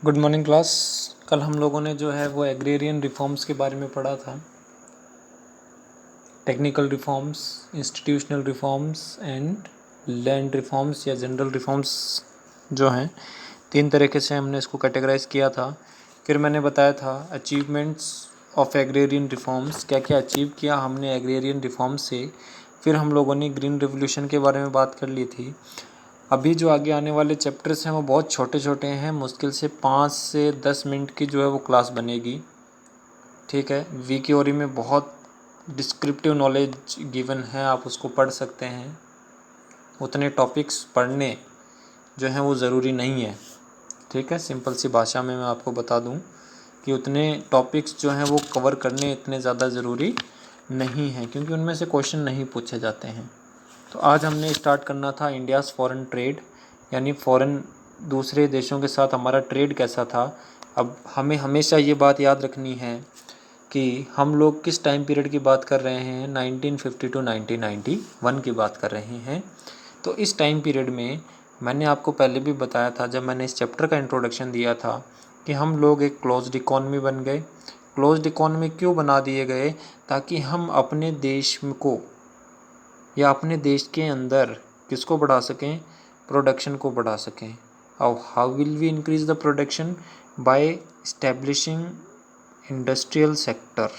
Good morning class. कल हम लोगों ने जो है वो एग्रेरियन रिफॉर्म्स के बारे में पढ़ा था। Technical reforms, institutional reforms and land reforms या जनरल रिफॉर्म्स जो हैं, तीन तरीके से हमने इसको कैटेगराइज किया था। फिर मैंने बताया था अचीवमेंट्स ऑफ एग्रेरियन रिफॉर्म्स, क्या क्या अचीव किया हमने एग्रेरियन रिफॉर्म्स से। फिर हम लोगों ने ग्रीन रिवोल्यूशन के बारे में बात कर ली थी। अभी जो आगे आने वाले चैप्टर्स हैं वो बहुत छोटे छोटे हैं, मुश्किल से 5 से 10 मिनट की जो है वो क्लास बनेगी। ठीक है, वी की ओरी में बहुत डिस्क्रिप्टिव नॉलेज गिवन है, आप उसको पढ़ सकते हैं। उतने टॉपिक्स पढ़ने जो हैं वो ज़रूरी नहीं है। ठीक है, सिंपल सी भाषा में मैं आपको बता दूं कि उतने टॉपिक्स जो हैं वो कवर करने इतने ज़्यादा ज़रूरी नहीं हैं, क्योंकि उनमें से क्वेश्चन नहीं पूछे जाते हैं। तो आज हमने स्टार्ट करना था इंडियाज़ फॉरेन ट्रेड, यानी फ़ॉरेन दूसरे देशों के साथ हमारा ट्रेड कैसा था। अब हमें हमेशा ये बात याद रखनी है कि हम लोग किस टाइम पीरियड की बात कर रहे हैं। 1950 टू 1991 की बात कर रहे हैं। तो इस टाइम पीरियड में मैंने आपको पहले भी बताया था, जब मैंने इस चैप्टर का इंट्रोडक्शन दिया था, कि हम लोग एक क्लोज्ड इकॉनमी बन गए। क्लोज्ड इकॉनमी क्यों बना दिए गए? ताकि हम अपने देश को या अपने देश के अंदर किसको बढ़ा सकें? प्रोडक्शन को बढ़ा सकें। और how will we increase the production? By establishing industrial sector.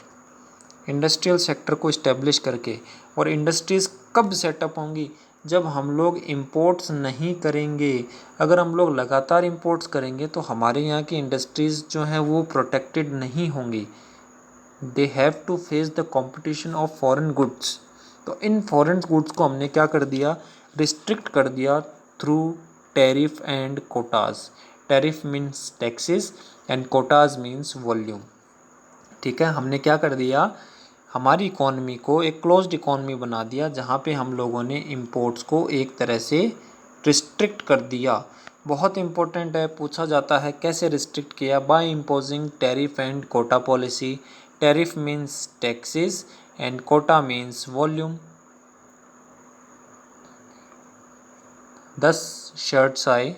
Industrial sector को इस्टेब्लिश करके। और इंडस्ट्रीज़ कब सेटअप होंगी? जब हम लोग इंपोर्ट्स नहीं करेंगे। अगर हम लोग लगातार इंपोर्ट्स करेंगे तो हमारे यहाँ की इंडस्ट्रीज़ जो हैं वो प्रोटेक्टेड नहीं होंगी। They have to face the competition of foreign goods. तो इन फॉरेन गुड्स को हमने क्या कर दिया? रिस्ट्रिक्ट कर दिया through tariff and Kota's. Tariff means taxes and Kota's means volume. ठीक है, हमने क्या कर दिया? हमारी इकॉनमी को एक क्लोज्ड इकॉनमी बना दिया, जहाँ पे हम लोगों ने इंपोर्ट्स को एक तरह से रिस्ट्रिक्ट कर दिया। बहुत इंपॉर्टेंट है, पूछा जाता है कैसे रिस्ट्रिक्ट किया? By imposing tariff and quota policy. Tariff means taxes and quota means volume. 10 shirts आए,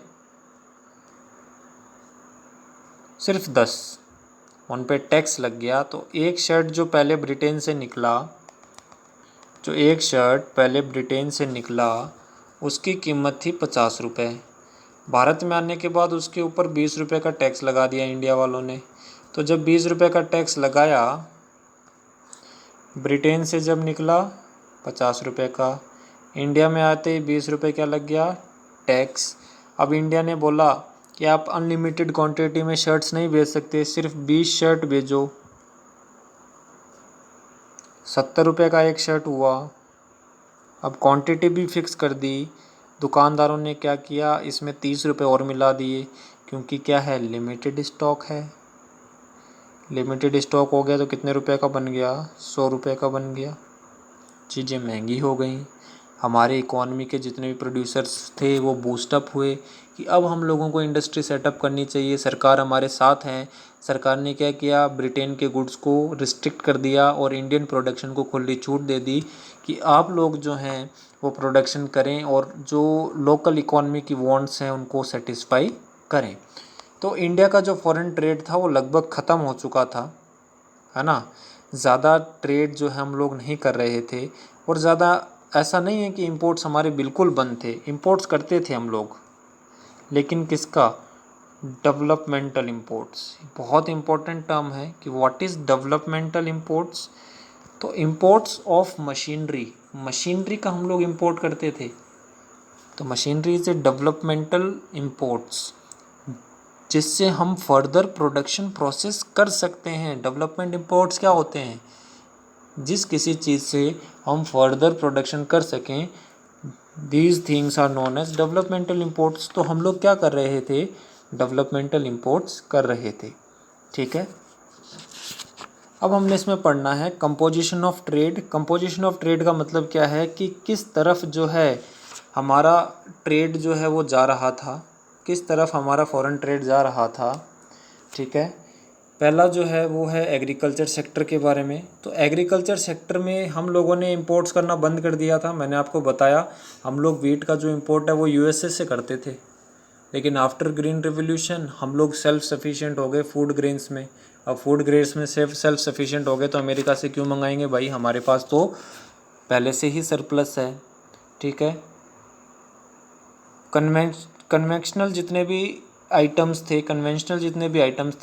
सिर्फ 10, उन पे टैक्स लग गया। तो एक शर्ट जो पहले ब्रिटेन से निकला, जो एक शर्ट पहले ब्रिटेन से निकला, उसकी कीमत थी 50 रुपये। भारत में आने के बाद उसके ऊपर 20 रुपये का टैक्स लगा दिया इंडिया वालों ने। तो जब 20 रुपये का टैक्स लगाया, ब्रिटेन से जब निकला 50 रुपये का, इंडिया में आते ही 20 रुपये क्या लग गया? टैक्स। अब इंडिया ने बोला कि आप अनलिमिटेड क्वांटिटी में शर्ट्स नहीं बेच सकते, सिर्फ 20 शर्ट भेजो। 70 रुपये का एक शर्ट हुआ। अब क्वांटिटी भी फिक्स कर दी। दुकानदारों ने क्या किया? इसमें 30 रुपये और मिला दिए, क्योंकि क्या है? लिमिटेड स्टॉक है। लिमिटेड स्टॉक हो गया तो कितने रुपए का बन गया? 100 रुपये का बन गया। चीज़ें महंगी हो गई। हमारे इकॉनमी के जितने भी प्रोड्यूसर्स थे वो बूस्टअप हुए कि अब हम लोगों को इंडस्ट्री सेटअप करनी चाहिए, सरकार हमारे साथ है। सरकार ने क्या किया? ब्रिटेन के गुड्स को रिस्ट्रिक्ट कर दिया और इंडियन प्रोडक्शन को खुली छूट दे दी कि आप लोग जो हैं वो प्रोडक्शन करें और जो लोकल इकॉनमी की वांट्स हैं उनको सेटिस्फाई करें। तो इंडिया का जो फॉरेन ट्रेड था वो लगभग ख़त्म हो चुका था, है ना। ज़्यादा ट्रेड जो है हम लोग नहीं कर रहे थे। और ज़्यादा ऐसा नहीं है कि इंपोर्ट्स हमारे बिल्कुल बंद थे, इंपोर्ट्स करते थे हम लोग, लेकिन किसका? Developmental imports. बहुत इंपॉर्टेंट टर्म है कि व्हाट इज़ डेवलपमेंटल इंपोर्ट्स। तो इंपोर्ट्स ऑफ मशीनरी, मशीनरी का हम लोग इंपोर्ट करते थे। तो machinery is a developmental imports, जिससे हम फर्दर प्रोडक्शन प्रोसेस कर सकते हैं। डेवलपमेंट इंपोर्ट्स क्या होते हैं? जिस किसी चीज़ से हम फर्दर प्रोडक्शन कर सकें, these things are known as developmental imports. तो हम लोग क्या कर रहे थे? डेवलपमेंटल इंपोर्ट्स कर रहे थे। ठीक है, अब हमने इसमें पढ़ना है composition of trade. Composition of trade का मतलब क्या है कि किस तरफ जो है हमारा ट्रेड जो है वो जा रहा था, किस तरफ हमारा फॉरेन ट्रेड जा रहा था। ठीक है, पहला जो है वो है एग्रीकल्चर सेक्टर के बारे में। तो एग्रीकल्चर सेक्टर में हम लोगों ने इंपोर्ट्स करना बंद कर दिया था। मैंने आपको बताया हम लोग वीट का जो इंपोर्ट है वो यूएसए से करते थे, लेकिन आफ्टर ग्रीन रेवोल्यूशन हम लोग सेल्फ सफिशिएंट हो गए फूड ग्रेन्स में। अब फूड ग्रेन्स में सेल्फ सफिशिएंट हो गए तो अमेरिका से क्यों मंगाएंगे भाई, हमारे पास तो पहले से ही सरप्लस है। ठीक है, कन्वेंशनल जितने भी आइटम्स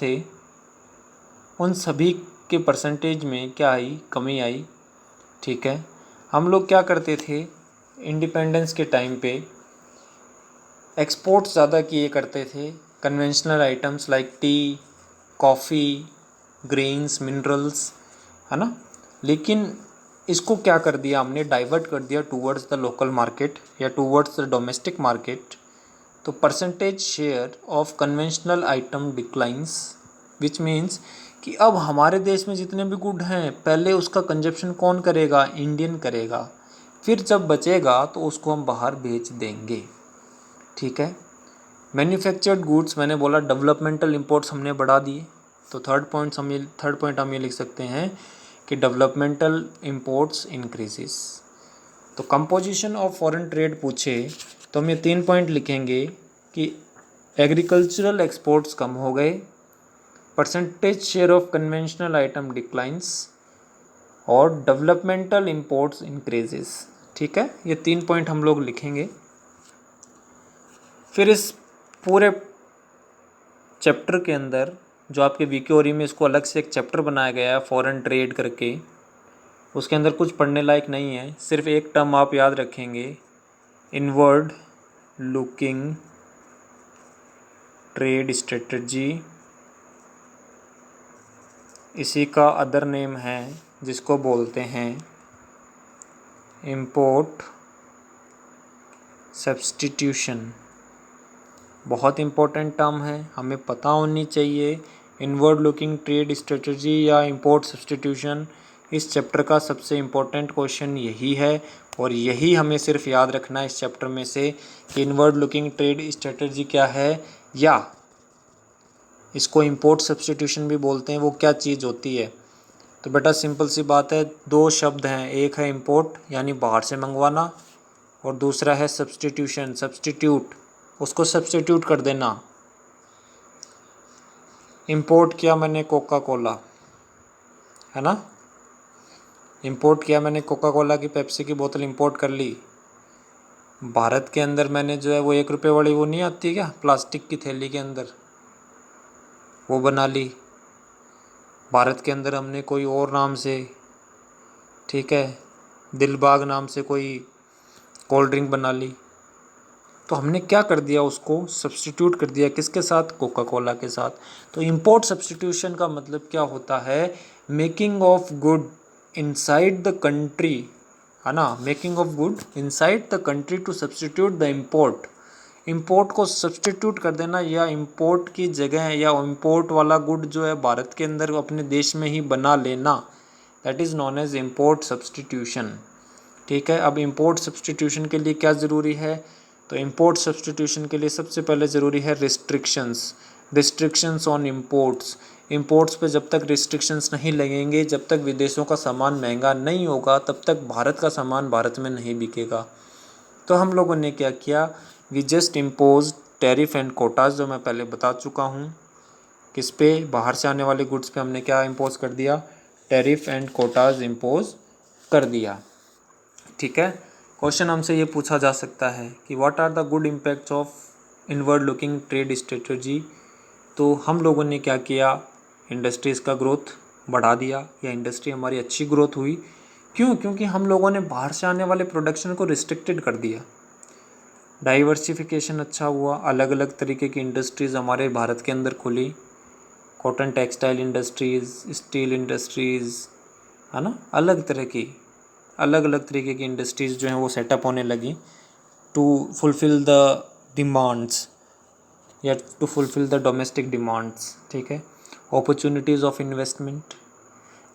थे उन सभी के परसेंटेज में क्या आई, कमी आई। ठीक है, हम लोग क्या करते थे इंडिपेंडेंस के टाइम पे, एक्सपोर्ट ज़्यादा किए करते थे conventional items like T, coffee, grains, minerals, है ना। लेकिन इसको क्या कर दिया हमने, डाइवर्ट कर दिया टूवर्ड्स द लोकल मार्केट या टूवर्ड्स द डोमेस्टिक मार्केट। तो percentage share of conventional item declines, which means कि अब हमारे देश में जितने भी गुड हैं पहले उसका कंजप्शन कौन करेगा, इंडियन करेगा, फिर जब बचेगा तो उसको हम बाहर बेच देंगे। ठीक है, मैन्युफैक्चर्ड गुड्स, मैंने बोला डेवलपमेंटल इंपोर्ट्स हमने बढ़ा दिए। तो थर्ड पॉइंट हम ये लिख सकते हैं कि डेवलपमेंटल इंपोर्ट्स इंक्रीजेस। तो कंपोजिशन ऑफ फॉरेन ट्रेड पूछे तो हम ये 3 पॉइंट लिखेंगे कि एग्रीकल्चरल एक्सपोर्ट्स कम हो गए, percentage share of conventional item declines और डेवलपमेंटल इंपोर्ट्स इंक्रीजेस। ठीक है, ये 3 पॉइंट हम लोग लिखेंगे। फिर इस पूरे चैप्टर के अंदर जो आपके वीकेओरी में इसको अलग से एक चैप्टर बनाया गया है फॉरेन ट्रेड करके, उसके अंदर कुछ पढ़ने लायक नहीं है, सिर्फ एक टर्म आप याद रखेंगे, इनवर्ड लुकिंग ट्रेड स्ट्रेटजी। इसी का अदर नेम है जिसको बोलते हैं इंपोर्ट सब्स्टिट्यूशन। बहुत इम्पोर्टेंट टर्म है, हमें पता होनी चाहिए। इनवर्ड लुकिंग ट्रेड स्ट्रेटजी या इंपोर्ट सब्स्टिट्यूशन, इस चैप्टर का सबसे इम्पोर्टेंट क्वेश्चन यही है और यही हमें सिर्फ याद रखना है इस चैप्टर में से कि इनवर्ड लुकिंग ट्रेड स्ट्रेटजी क्या है या इसको इंपोर्ट सब्स्टिट्यूशन भी बोलते हैं, वो क्या चीज़ होती है। तो बेटा सिंपल सी बात है, 2 शब्द हैं, एक है इंपोर्ट यानी बाहर से मंगवाना और दूसरा है सब्स्टिट्यूशन, सब्स्टिट्यूट, उसको सब्स्टिट्यूट कर देना। इंपोर्ट किया मैंने कोका कोला, है ना, इंपोर्ट किया मैंने कोका कोला की पेप्सी की बोतल इंपोर्ट कर ली। भारत के अंदर मैंने जो है वो 1 रुपये वाली वो नहीं आती क्या प्लास्टिक की थैली के अंदर, वो बना ली। भारत के अंदर हमने कोई और नाम से, ठीक है, दिलबाग नाम से कोई कोल्ड ड्रिंक बना ली। तो हमने क्या कर दिया, उसको सब्स्टिट्यूट कर दिया, किसके साथ, कोका कोला के साथ। तो इंपोर्ट सब्स्टिट्यूशन का मतलब क्या होता है, making of good inside the country, है ना, making of good inside the country to substitute the import. Import को सब्स्टिट्यूट कर देना या इंपोर्ट की जगह या इंपोर्ट वाला गुड जो है भारत के अंदर अपने देश में ही बना लेना, that is known as import substitution. ठीक है, अब इंपोर्ट सब्स्टिट्यूशन के लिए क्या ज़रूरी है, तो इंपोर्ट सब्स्टिट्यूशन के लिए सबसे पहले ज़रूरी है रिस्ट्रिक्शंस ऑन इंपोर्ट्स। इंपोर्ट्स पे जब तक रिस्ट्रिक्शंस नहीं लगेंगे, जब तक विदेशों का सामान महंगा नहीं होगा, तब तक भारत का सामान भारत में नहीं बिकेगा। तो हम लोगों ने क्या किया, we just impose tariff and quotas, जो मैं पहले बता चुका हूँ। किस पे, बाहर से आने वाले गुड्स पे हमने क्या इम्पोज कर दिया, टैरिफ एंड कोटाज इम्पोज कर दिया। ठीक है, क्वेश्चन हमसे ये पूछा जा सकता है कि what are the good impacts of inward looking trade strategy. तो हम लोगों ने क्या किया, इंडस्ट्रीज़ का ग्रोथ बढ़ा दिया या इंडस्ट्री हमारी अच्छी ग्रोथ हुई। क्यों, क्योंकि हम लोगों ने बाहर से आने वाले प्रोडक्शन को रिस्ट्रिक्टेड कर दिया। डाइवर्सिफिकेशन अच्छा हुआ, अलग अलग तरीके की इंडस्ट्रीज़ हमारे भारत के अंदर खुली, cotton textile industries, steel industries, है ना, अलग अलग तरीके की इंडस्ट्रीज़ जो हैं वो सेटअप होने लगी टू फुलफ़िल द डिमांड्स या to fulfil the domestic demands. ठीक है, अपॉर्चुनिटीज़ ऑफ इन्वेस्टमेंट,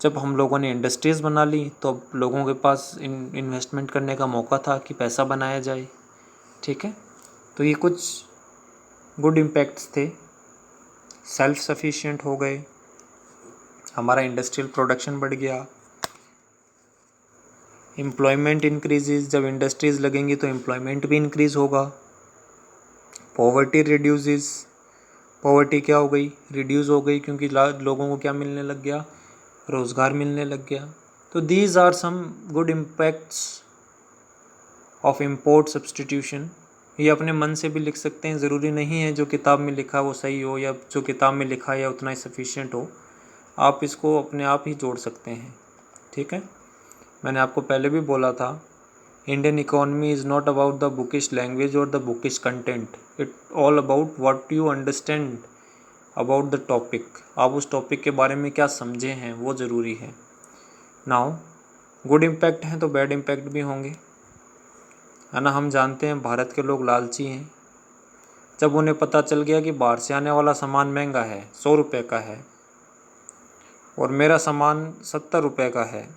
जब हम लोगों ने इंडस्ट्रीज़ बना ली तो अब लोगों के पास इन्वेस्टमेंट करने का मौका था कि पैसा बनाया जाए। ठीक है, तो ये कुछ गुड इम्पैक्ट्स थे। सेल्फ सफिशिएंट हो गए, हमारा इंडस्ट्रियल प्रोडक्शन बढ़ गया, एम्प्लॉयमेंट इंक्रीजेज, जब इंडस्ट्रीज़ लगेंगी तो एम्प्लॉयमेंट भी इंक्रीज़ होगा, पॉवर्टी रिड्यूसेस, पॉवर्टी क्या हो गई, रिड्यूस हो गई, क्योंकि लोगों को क्या मिलने लग गया, रोज़गार मिलने लग गया। तो these are some good impacts of import substitution. ये अपने मन से भी लिख सकते हैं, ज़रूरी नहीं है जो किताब में लिखा वो सही हो या जो किताब में लिखा है या उतना ही सफिशिएंट हो, आप इसको अपने आप ही जोड़ सकते हैं। ठीक है, मैंने आपको पहले भी बोला था, Indian economy is not about the bookish language और the bookish content, it all about what you understand about the topic. आप उस टॉपिक के बारे में क्या समझे हैं वो ज़रूरी है। नाउ गुड इम्पैक्ट हैं तो बैड इम्पैक्ट भी होंगे, है ना। हम जानते हैं भारत के लोग लालची हैं। जब उन्हें पता चल गया कि बाहर से आने वाला सामान महंगा है, 100 रुपये का है, और मेरा सामान 70 रुपये का है,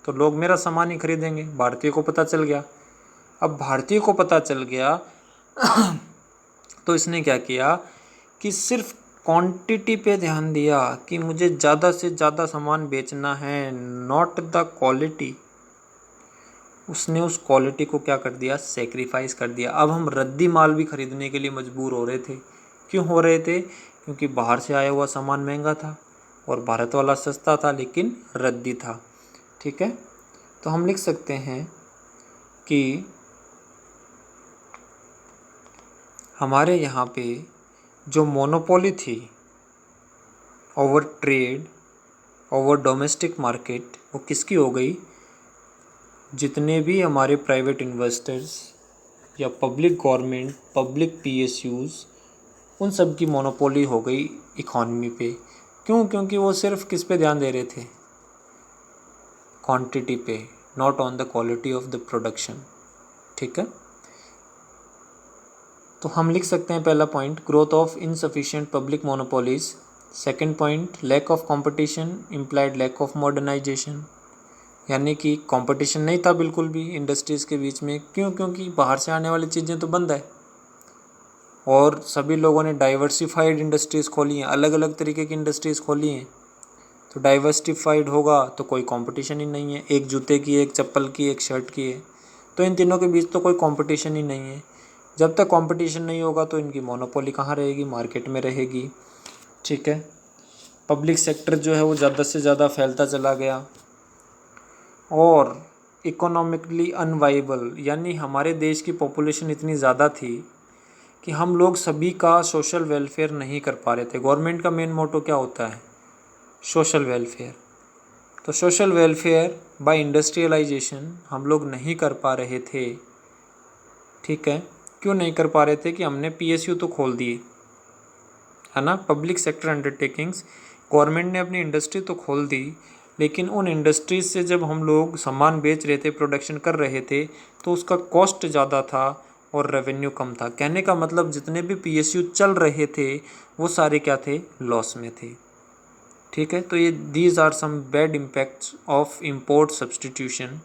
तो लोग मेरा सामान ही खरीदेंगे। भारतीय को पता चल गया। अब भारतीय को पता चल गया तो इसने क्या किया कि सिर्फ क्वांटिटी पे ध्यान दिया कि मुझे ज़्यादा से ज़्यादा सामान बेचना है, नॉट द क्वालिटी। उसने उस क्वालिटी को क्या कर दिया, सेक्रीफाइस कर दिया। अब हम रद्दी माल भी खरीदने के लिए मजबूर हो रहे थे। क्यों हो रहे थे? क्योंकि बाहर से आया हुआ सामान महंगा था और भारत वाला सस्ता था लेकिन रद्दी था। ठीक है, तो हम लिख सकते हैं कि हमारे यहाँ पे जो मोनोपोली थी over trade, over domestic market, वो किसकी हो गई? जितने भी हमारे प्राइवेट इन्वेस्टर्स या पब्लिक गवर्नमेंट, पब्लिक पीएसयूज़, उन सब की मोनोपोली हो गई इकॉनमी पे। क्यों? क्योंकि वो सिर्फ किस पे ध्यान दे रहे थे? क्वांटिटी पे, not on the quality of the production. ठीक है, तो हम लिख सकते हैं पहला point, growth of insufficient public monopolies. Second point, lack of competition implied lack of modernisation, यानी कि कंपटीशन नहीं था बिल्कुल भी इंडस्ट्रीज़ के बीच में। क्यों? क्योंकि बाहर से आने वाली चीज़ें तो बंद है और सभी लोगों ने डाइवर्सिफाइड इंडस्ट्रीज़ खोली हैं, अलग अलग तरीके की इंडस्ट्रीज़ खोली हैं। तो डाइवर्सिफाइड होगा तो कोई कंपटीशन ही नहीं है, एक जूते की, एक चप्पल की, एक शर्ट की है, तो इन तीनों के बीच तो कोई कंपटीशन ही नहीं है। जब तक कंपटीशन नहीं होगा तो इनकी मोनोपोली कहाँ रहेगी? मार्केट में रहेगी। ठीक है, पब्लिक सेक्टर जो है वो ज़्यादा से ज़्यादा फैलता चला गया और इकोनॉमिकली अनवाइबल, यानी हमारे देश की पॉपुलेशन इतनी ज़्यादा थी कि हम लोग सभी का सोशल वेलफेयर नहीं कर पा रहे थे। गवर्नमेंट का मेन मोटो क्या होता है? Social welfare. तो सोशल वेलफेयर बाय इंडस्ट्रियलाइजेशन हम लोग नहीं कर पा रहे थे। ठीक है, क्यों नहीं कर पा रहे थे? कि हमने पीएसयू तो खोल दिए, है ना, पब्लिक सेक्टर अंडरटेकिंग्स। गवर्नमेंट ने अपनी इंडस्ट्री तो खोल दी, लेकिन उन इंडस्ट्रीज से जब हम लोग सामान बेच रहे थे, प्रोडक्शन कर रहे थे, तो उसका कॉस्ट ज़्यादा था और रेवेन्यू कम था। कहने का मतलब जितने भी पीएसयू चल रहे थे वो सारे क्या थे? लॉस में थे। ठीक है, तो ये these are some bad impacts of import substitution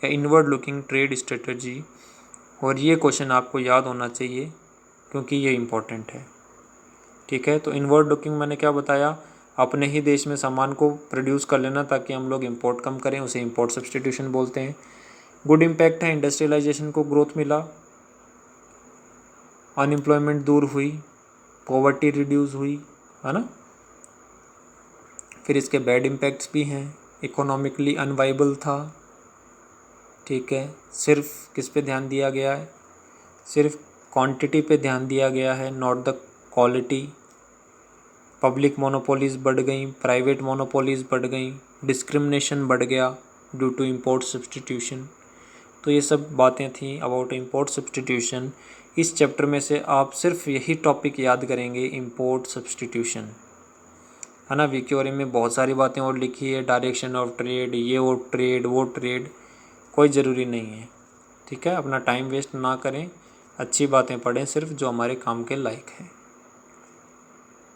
या इनवर्ड लुकिंग ट्रेड स्ट्रेटजी, और ये क्वेश्चन आपको याद होना चाहिए क्योंकि ये इम्पोर्टेंट है। ठीक है, तो इनवर्ड लुकिंग मैंने क्या बताया? अपने ही देश में सामान को प्रोड्यूस कर लेना ताकि हम लोग इंपोर्ट कम करें, उसे इंपोर्ट सब्सटीट्यूशन बोलते हैं। गुड इम्पैक्ट है, इंडस्ट्रियलाइजेशन को ग्रोथ मिला, अनएम्प्लॉयमेंट दूर हुई, पॉवर्टी रिड्यूस हुई, है ना। फिर इसके बैड इम्पैक्ट्स भी हैं, इकोनॉमिकली अनवाइबल था। ठीक है, सिर्फ किस पे ध्यान दिया गया है? सिर्फ क्वांटिटी पे ध्यान दिया गया है, not the quality. Public monopolies बढ़ गई, प्राइवेट मोनोपोलीज बढ़ गई, डिस्क्रिमिनेशन बढ़ गया ड्यू टू इम्पोर्ट सब्सटीट्यूशन। तो ये सब बातें थी अबाउट इम्पोर्ट सब्सटीट्यूशन। इस चैप्टर में से आप सिर्फ यही टॉपिक याद करेंगे, इम्पोर्ट सब्सटीट्यूशन, है ना। वीक्योरी में बहुत सारी बातें और लिखी है, डायरेक्शन ऑफ ट्रेड, ये वो ट्रेड, वो ट्रेड, कोई ज़रूरी नहीं है। ठीक है, अपना टाइम वेस्ट ना करें, अच्छी बातें पढ़ें सिर्फ जो हमारे काम के लायक हैं।